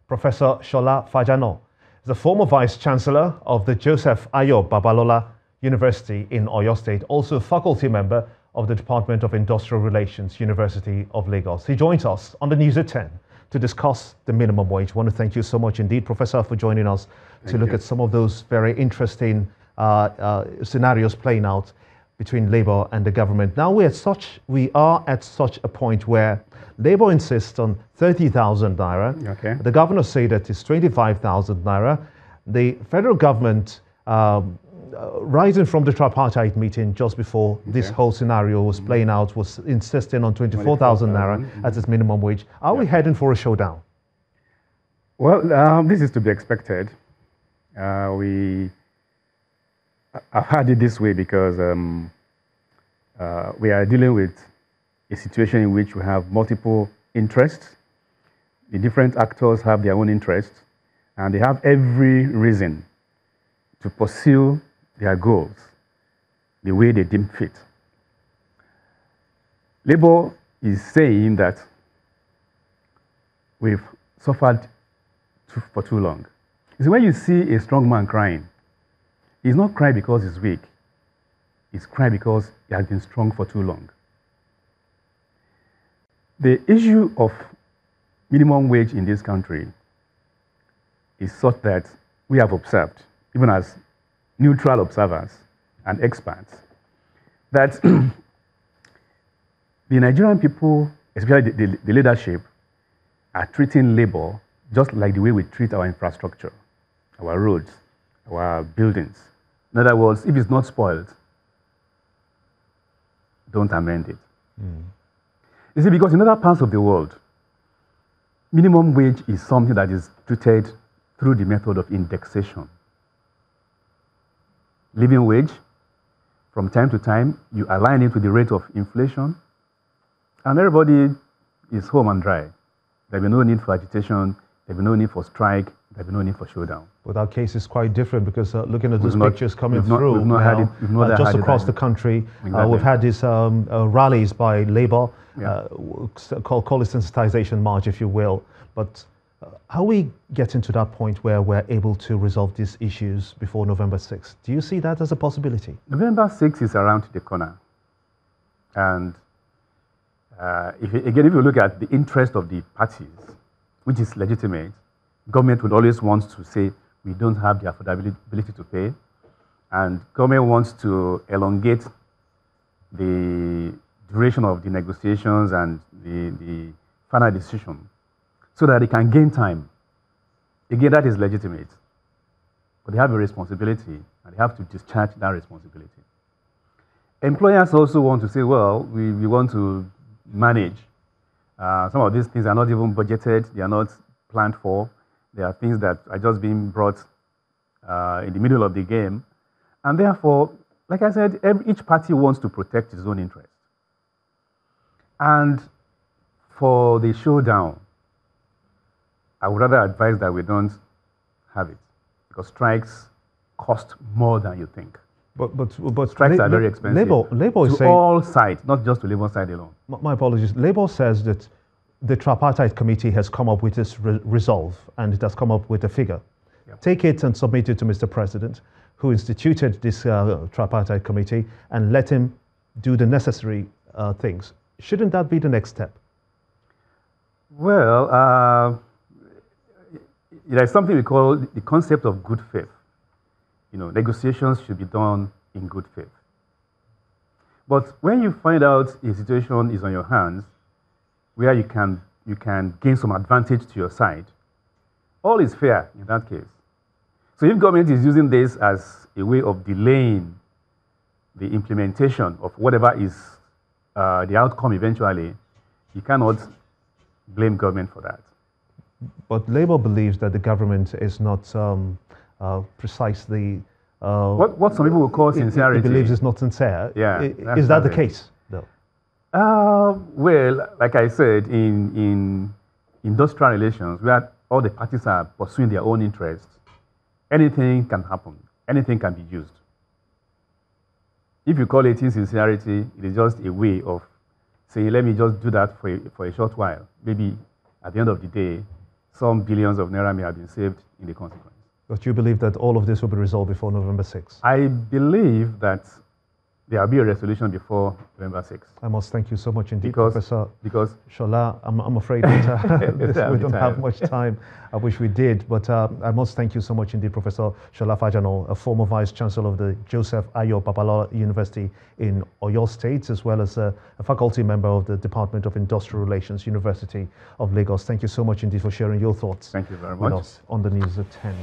Professor Shola Fajano is the former Vice Chancellor of the Joseph Ayo Babalola University in Oyo State, also a faculty member of the Department of Industrial Relations, University of Lagos. He joins us on the News at 10 to discuss the minimum wage. I want to thank you so much indeed, Professor, for joining us to look at some of those very interesting scenarios playing out between Labour and the government. Now we are at such a point where Labour insists on 30,000 naira. Okay. The governor said that it's 25,000 naira. The federal government, rising from the tripartite meeting just before this whole scenario was playing out, was insisting on 24,000 naira as its minimum wage. Are we heading for a showdown? Well, this is to be expected. I've had it this way because we are dealing with a situation in which we have multiple interests. The different actors have their own interests, and they have every reason to pursue their goals the way they deem fit. Labour is saying that we've suffered for too long. You see, when you see a strong man crying, he's not crying because he's weak. He's crying because he has been strong for too long. The issue of minimum wage in this country is such that we have observed, even as neutral observers and experts, that the Nigerian people, especially the leadership, are treating labor just like the way we treat our infrastructure, our roads, our buildings. In other words, if it's not spoiled, don't amend it. You see, because in other parts of the world, minimum wage is something that is treated through the method of indexation. Living wage, from time to time, you align it with the rate of inflation, and everybody is home and dry. There'll be no need for agitation, there'll be no need for strike, there'll be no need for showdown. But our case is quite different because looking at those pictures coming through just across the country, we've had these rallies by Labour, call it sensitization march, if you will. But how are we getting to that point where we're able to resolve these issues before November 6th? Do you see that as a possibility? November 6th is around the corner. And if you look at the interest of the parties, which is legitimate, government would always want to say, we don't have the affordability to pay, and government wants to elongate the duration of the negotiations and the final decision so that they can gain time. Again, that is legitimate. But they have a responsibility, and they have to discharge that responsibility. Employers also want to say, well, we want to manage. Some of these things are not even budgeted, they are not planned for. There are things that are just being brought in the middle of the game. And therefore, like I said, each party wants to protect its own interest. And for the showdown, I would rather advise that we don't have it, because strikes cost more than you think. But strikes are very expensive. Labour is to saying, all sides, not just to Labour side alone. My apologies. Labour says that the tripartite committee has come up with this resolve, and it has come up with a figure. Yep. Take it and submit it to Mr. President, who instituted this tripartite committee, and let him do the necessary things. Shouldn't that be the next step? Well, there's something we call the concept of good faith. You know, negotiations should be done in good faith. But when you find out a situation is on your hands, where you can gain some advantage to your side, all is fair in that case. So if government is using this as a way of delaying the implementation of whatever is the outcome eventually, you cannot blame government for that. But Labour believes that the government is not precisely... what some people will call sincerity. It believes it's not sincere. Yeah, is that the case, though? Well, like I said, in industrial relations, where all the parties are pursuing their own interests, anything can happen. Anything can be used. If you call it insincerity, it is just a way of saying, let me just do that for a short while. Maybe at the end of the day, some billions of naira may have been saved in the consequence. But you believe that all of this will be resolved before November 6th? I believe that there will be a resolution before November 6th. I must thank you so much indeed, Because Shola, I'm afraid that we don't have much time. I wish we did, but I must thank you so much indeed, Professor Shola Fajano, a former Vice Chancellor of the Joseph Ayo Babalola University in Oyo State, as well as a faculty member of the Department of Industrial Relations, University of Lagos. Thank you so much indeed for sharing your thoughts. Thank you very with much us on the News at 10.